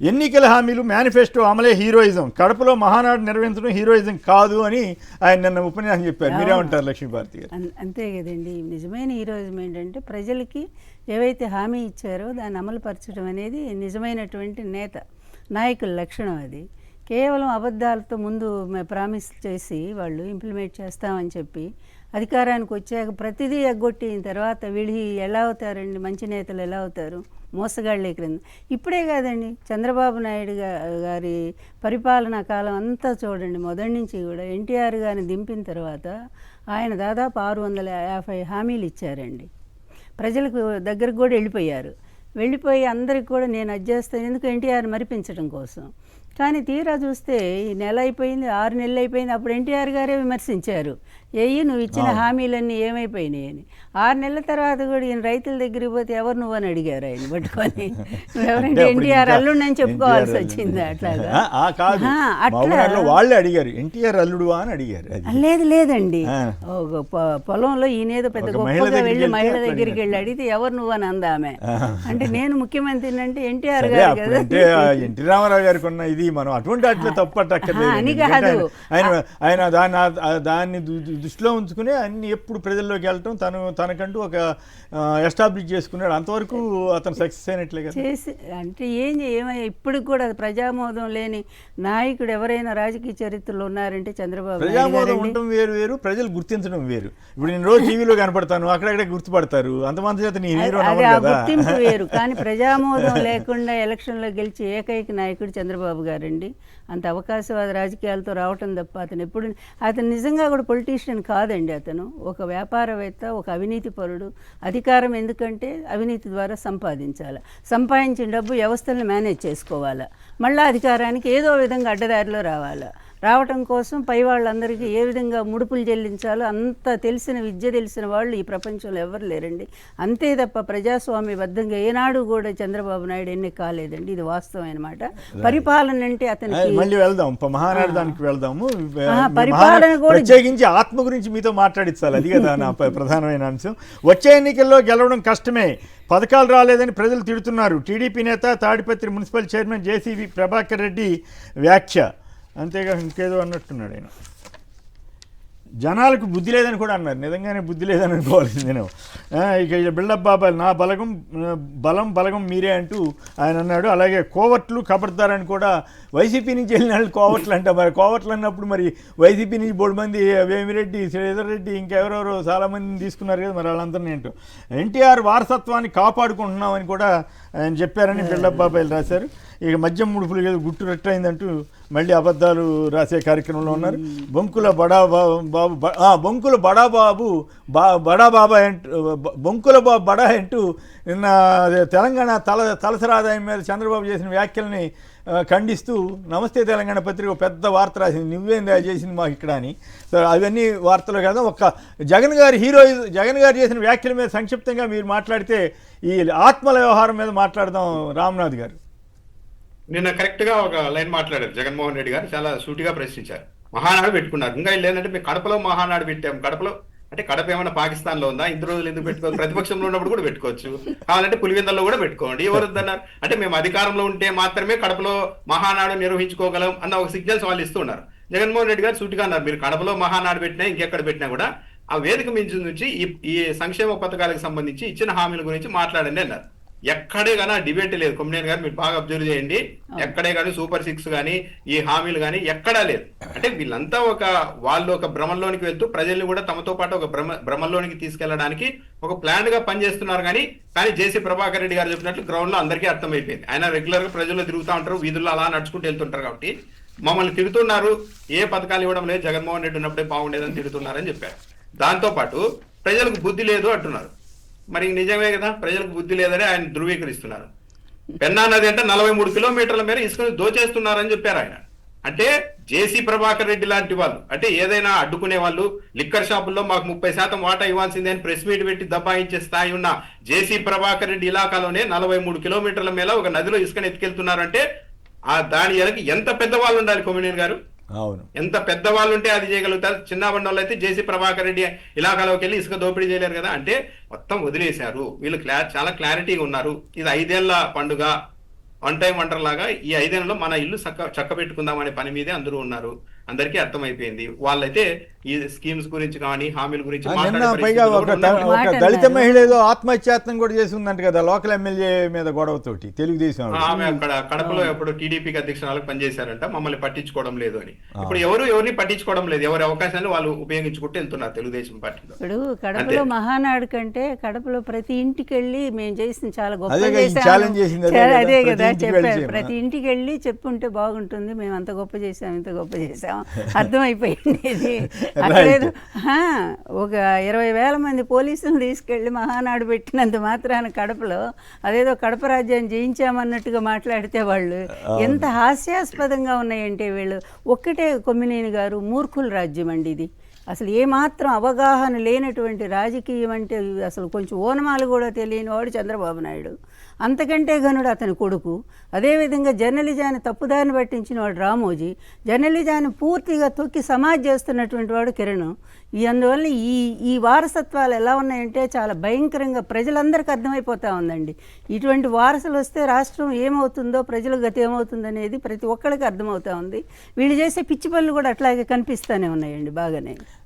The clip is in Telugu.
ఎన్నికల హామీలు మేనిఫెస్టో అమలే హీరోయిజం, కడపలో మహానాడు నిర్వహించడం హీరోయిజం కాదు అని ఆయన నిన్న ఉపన్యాసం చెప్పారు. మీరేమంటారు లక్ష్మీభారతి గారు? అంతే కదండి. నిజమైన హీరోయిజం ఏంటంటే ప్రజలకి ఏవైతే హామీ ఇచ్చారో దాన్ని అమలుపరచడం అనేది నిజమైనటువంటి నాయకుల లక్షణం. అది కేవలం అబద్ధాలతో ముందు ప్రామిస్ చేసి వాళ్ళు ఇంప్లిమెంట్ చేస్తామని చెప్పి అధికారానికి వచ్చాక ప్రతిదీ ఎగ్గొట్టిన తర్వాత వీళ్ళు ఎలా అవుతారండి? మంచి నేతలు ఎలా అవుతారు? మోసగాళ్ళే క్రింద. ఇప్పుడే కాదండి, చంద్రబాబు నాయుడు గారి పరిపాలనా కాలం అంతా చూడండి, మొదటి నుంచి కూడా ఎన్టీఆర్ గారిని దింపిన తర్వాత ఆయన దాదాపు 650 హామీలు ఇచ్చారండి. ప్రజలకు దగ్గరకు కూడా వెళ్ళిపోయి అందరికి కూడా నేను అది చేస్తాను, ఎందుకు ఎన్టీఆర్ మరిపించడం కోసం. కానీ తీరా చూస్తే ఈ నెల అయిపోయింది, 6 నెలలు అయిపోయింది, అప్పుడు ఎన్టీఆర్ గారే విమర్శించారు, నువ్వు ఇచ్చిన హామీలన్నీ ఏమైపోయినాయి అని. 6 నెలల తర్వాత కూడా ఈయన రైతుల దగ్గరికి పోతే ఎవరు నువ్వు అని అడిగారు ఆయన పట్టుకొని. నువ్వెవరంటే ఎన్టీఆర్ అల్లుడు అని చెప్పుకోవాల్సి వచ్చింది. అట్లాగా అట్లా వాళ్ళే అడిగారు, ఎన్టీఆర్ అల్లుడు అని అడిగారు. లేదండి, పొలంలో ఈయనేదో పెద్ద గొప్పగా వెళ్ళి మహిళ దగ్గరికి వెళ్ళి అడిగితే ఎవరు నువ్వు అని అందామె. అంటే నేను ముఖ్యమంత్రి అంటే ఎన్టీఆర్ గారు కదా. ఎన్టీ రామారావు గారికి ఉన్న ఇది మనం అటువంటి అట్లా తప్పట్టక్కర్లేదు. ఆయన దాన్ని దృష్టిలో ఉంచుకుని అన్ని ఎప్పుడు ప్రజల్లోకి వెళ్ళటం, తనకంటూ ఒక ఎస్టాబ్లిష్ చేసుకున్నాడు. అంతవరకు అతను సక్సెస్ అయినట్లే కదా. అంటే ఏమయ్యా ఇప్పటికి కూడా ప్రజామోదం లేని నాయకుడు ఎవరైనా రాజకీయ చరిత్రలో ఉన్నారంటే చంద్రబాబు. ప్రజామోదం ఉండటం వేరు, ప్రజలు గుర్తించడం వేరు. ఇప్పుడు నేను రోజు టీవీలో కనపడతాను, అక్కడక్కడ గుర్తుపడతారు, అంతమంది చేత గుర్తింపు వేరు. కానీ ప్రజామోదం లేకుండా ఎలక్షన్లో గెలిచి ఏకైక నాయకుడు చంద్రబాబు గారండి. అంత అవకాశవాద రాజకీయాలతో రావటం తప్ప అతను నిజంగా కూడా పొలిటీషియన్ కాదండి. అతను ఒక వ్యాపారవేత్త, ఒక అవినీతి పరుడు. అధికారం ఎందుకంటే అవినీతి ద్వారా సంపాదించిన డబ్బు వ్యవస్థలను మేనేజ్ చేసుకోవాలా, మళ్ళీ అధికారానికి ఏదో విధంగా అడ్డదారిలో రావటం కోసం పై వాళ్ళందరికీ ఏ విధంగా ముడుపులు చెల్లించాలో అంత విద్య తెలిసిన వాళ్ళు ఈ ప్రపంచంలో ఎవరు లేరండి. అంతే తప్ప ప్రజాస్వామ్యబద్ధంగా ఏనాడు కూడా చంద్రబాబు నాయుడు ఎన్ని కాలేదండి. ఇది వాస్తవమైన మాట. పరిపాలన అంటే అతనికి మళ్ళీ వెళ్దాం, మహానాడు దానికి వెళ్దాము. పరిపాలన కూడా ప్రత్యేకించి ఆత్మ గురించి మీతో మాట్లాడించాలి, అది కదా నా ప్రధానమైన అంశం. వచ్చే ఎన్నికల్లో గెలవడం కష్టమే, పథకాలు రాలేదని ప్రజలు తిడుతున్నారు. టీడీపీ నేత Tadipatri municipal chairman JCB Prabhakar Reddy వ్యాఖ్య. అంతేగా ఇంకేదో అన్నట్టున్నాడు ఆయన. జనాలకు బుద్ధి లేదని కూడా అన్నారు. నిజంగానే బుద్ధి లేదని అనుకోవాల్సింది నేను. ఇక బిల్డప్ బాబాయ్, నా బలగం మీరే అంటూ ఆయన అన్నాడు. అలాగే కోవట్లు కబర్దారని కూడా వైసీపీ నుంచి వెళ్ళిన వాళ్ళు కోవట్లు అంట. మరి కోవట్లు అన్నప్పుడు మరి వైసీపీ నుంచి 3 మంది వేమిరెడ్డి, శ్రీధర్ రెడ్డి, ఇంకెవరెవరో చాలామందిని తీసుకున్నారు కదా, మరి వాళ్ళందరినీ ఏంటో. ఎన్టీఆర్ వారసత్వాన్ని కాపాడుకుంటున్నామని కూడా ఆయన చెప్పారని బిల్డప్ బాబాయ్ రాశారు. ఇక మద్యం ముడుపులు ఏదో గుట్టు రెట్టయిందంటూ మళ్ళీ అబద్ధాలు రాసే కార్యక్రమంలో ఉన్నారు. బొంకుల బడా అంటూ నిన్న తెలంగాణ తలసరి ఆదాయం మీద చంద్రబాబు చేసిన వ్యాఖ్యల్ని ఖండిస్తూ నమస్తే తెలంగాణ పత్రిక పెద్ద వార్త రాసింది, నువ్వేం చేసింది మాకు ఇక్కడ అని. సో అవన్నీ వార్తలు కదా. ఒక్క జగన్ గారు చేసిన వ్యాఖ్యల మీద సంక్షిప్తంగా మీరు మాట్లాడితే ఈ ఆత్మల వ్యవహారం మీద మాట్లాడదాం. రామ్నాథ్ గారు నిన్న కరెక్ట్ గా ఒక లైన్ మాట్లాడారు. జగన్మోహన్ రెడ్డి గారు చాలా సూటిగా ప్రశ్నించారు. మహానాడు పెట్టుకున్నారు, ఇంకా లేదంటే మేము కడపలో మహానాడు పెట్టాము. కడపలో అంటే కడప ఏమైనా పాకిస్తాన్ లో ఉందా? ఇంత రోజులు ఎందుకు పెట్టుకోవచ్చు? ప్రతిపక్షంలో ఉన్నప్పుడు కూడా పెట్టుకోవచ్చు, కావాలంటే పులివెందల్లో కూడా పెట్టుకోండి. ఎవరు వద్దన్నారు? అంటే మేము అధికారంలో ఉంటే మాత్రమే కడపలో మహానాడు నిర్వహించుకోగలం అన్న ఒక సిగ్నల్స్ వాళ్ళు ఇస్తూ ఉన్నారు. జగన్మోహన్ రెడ్డి గారు సూటిగా అన్నారు, మీరు కడపలో మహానాడు పెట్టినా ఇంకెక్కడ పెట్టినా కూడా ఆ వేదిక మించి నుంచి ఈ సంక్షేమ పథకాలకు సంబంధించి ఇచ్చిన హామీల గురించి మాట్లాడండి అన్నారు. ఎక్కడే కానీ డిబేట్ లేదు. కొమ్మినేని గారు మీరు బాగా అబ్జర్వ్ చేయండి, ఎక్కడే కానీ సూపర్ 6 కానీ ఈ హామీలు కానీ ఎక్కడా లేదు. అంటే వీళ్ళంతా వాళ్ళు ఒక భ్రమంలోనికి వెళ్తూ ప్రజల్ని కూడా తమతో పాటు ఒక భ్రమంలోనికి తీసుకెళ్లడానికి ఒక ప్లాన్ గా పనిచేస్తున్నారు. కానీ జేసీ ప్రభాకర్ రెడ్డి గారు చెప్పినట్లు గ్రౌండ్ లో అందరికీ అర్థమైపోయింది. ఆయన రెగ్యులర్ గా ప్రజల్లో తిరుగుతూ ఉంటారు, వీధుల్లో అలా నడుచుకుంటూ వెళ్తుంటారు. కాబట్టి మమ్మల్ని తిడుతున్నారు, ఏ పథకాలు ఇవ్వడం లేదు, జగన్మోహన్ రెడ్డి ఉన్నప్పుడే బాగుండేదని తిడుతున్నారని చెప్పారు. దాంతో పాటు ప్రజలకు బుద్ధి లేదు అంటున్నారు. మరి నిజమే కదా, ప్రజలకు బుద్ధి లేదని ఆయన ధృవీకరిస్తున్నారు. పెన్నా నది అంటే 43 కిలోమీటర్ల మేర ఇసుకని దోచేస్తున్నారని చెప్పారు ఆయన. అంటే జేసీ ప్రభాకర్ రెడ్డి లాంటి వాళ్ళు, అంటే ఏదైనా అడ్డుకునే వాళ్ళు, లిక్కర్ షాపుల్లో మాకు 30% వాటా ఇవ్వాల్సిందే అని ప్రెస్ మీట్ పెట్టి దబాయించే స్థాయి ఉన్న జేసీ ప్రభాకర్ రెడ్డి ఇలాకాలోనే 43 కిలోమీటర్ల మేర ఒక నదిలో ఇసుకని ఎత్తుకెళ్తున్నారంటే దాని ఎనక ఎంత పెద్దవాళ్ళు ఉండాలి కొమ్మినేని గారు? ఎంత పెద్దవాళ్ళు ఉంటే అది చేయగలుగుతారు. చిన్న బండోళ్ళు అయితే జేసీ ప్రభాకర్ రెడ్డి ఇలాకాలోకి వెళ్ళి ఇసుక దోపిడీ చేయలేరు కదా. అంటే మొత్తం వదిలేశారు వీళ్ళు. చాలా క్లారిటీగా ఉన్నారు. ఇది 5 ఏళ్ల పండుగ, వన్ టైం వండర్ లాగా ఈ 5 ఏళ్లలో మన ఇల్లు చక్క పెట్టుకుందాం అనే పని మీదే అందరూ ఉన్నారు. అందరికీ అర్థమైపోయింది. వాళ్ళైతే ఈ స్కీమ్స్ గురించి కానీ హామీల గురించి నిన్న మాట్లాడే పైగా పరిస్థితుల్లో కూడా ఉన్నారు. ఒక దళిత మహిళ ఏదో ఆత్మహత్యాత్నం కూడా చేసి ఉందంట కదా లోకల్ ఎమ్మెల్యే మీద గొడవతోటి తెలుగుదేశం ఆవిడ. ఆమె అక్కడ కడపలో ఎప్పుడు టీడీపీకి అధ్యక్షురాలకు పనిచేశారంట, మమ్మల్ని పట్టించుకోవడం లేదు అని. ఇప్పుడు ఎవరిని పట్టించుకోవడం లేదు, ఎవరి అవకాశాలు వాళ్ళు ఉపయోగించుకుంటూ వెళ్తున్నారు తెలుగుదేశం పార్టీలో. ఇప్పుడు కడపలో మహానాడు కంటే కడపలో ప్రతి ఇంటికి వెళ్ళి మేము చేసిన చాలా గొప్ప అదే కదా, ఈ చేశాము. ఛాలెంజ్ చేసింది అదే కదా, అదే ప్రతి కదా ఇంటికి చెప్పారు. వెళ్ళి ప్రతి ఇంటికి వెళ్ళి చెప్పుంటే బాగుంటుంది, మేము అంత గొప్ప చేసాం ఇంత గొప్ప చేసాం అర్థమైపోయింది ఇది. అక్కడేదో ఒక 20,000 మంది పోలీసులు తీసుకెళ్ళి మహానాడు పెట్టినంత మాత్రాన కడపలో అదేదో కడప రాజ్యాన్ని జయించామన్నట్టుగా మాట్లాడితే వాళ్ళు ఎంత హాస్యాస్పదంగా ఉన్నాయంటే వీళ్ళు. ఒక్కటే కొమ్మినేని గారు మూర్ఖుల రాజ్యం అండి ఇది. అసలు ఏమాత్రం అవగాహన లేనటువంటి రాజకీయం అంటే అసలు కొంచెం ఓనమాలు కూడా తెలియని వాడు చంద్రబాబు నాయుడు. అంతకంటే గనుడు అతని కొడుకు. అదేవిధంగా జర్నలిజాన్ని తప్పుదారిని పట్టించిన వాడు రామోజీ. జర్నలిజాన్ని పూర్తిగా తొక్కి సమాజ్ చేస్తున్నటువంటి వాడు కిరణ్. అందువల్ల ఈ వారసత్వాలు ఎలా ఉన్నాయంటే చాలా భయంకరంగా ప్రజలందరికీ అర్థమైపోతూ ఉందండి. ఇటువంటి వారసులు వస్తే రాష్ట్రం ఏమవుతుందో, ప్రజల గతి ఏమవుతుందో అనేది ప్రతి ఒక్కరికి అర్థమవుతూ ఉంది. వీళ్ళు చేసే పిచ్చి పనులు కూడా అట్లాగే కనిపిస్తూనే ఉన్నాయండి బాగానే.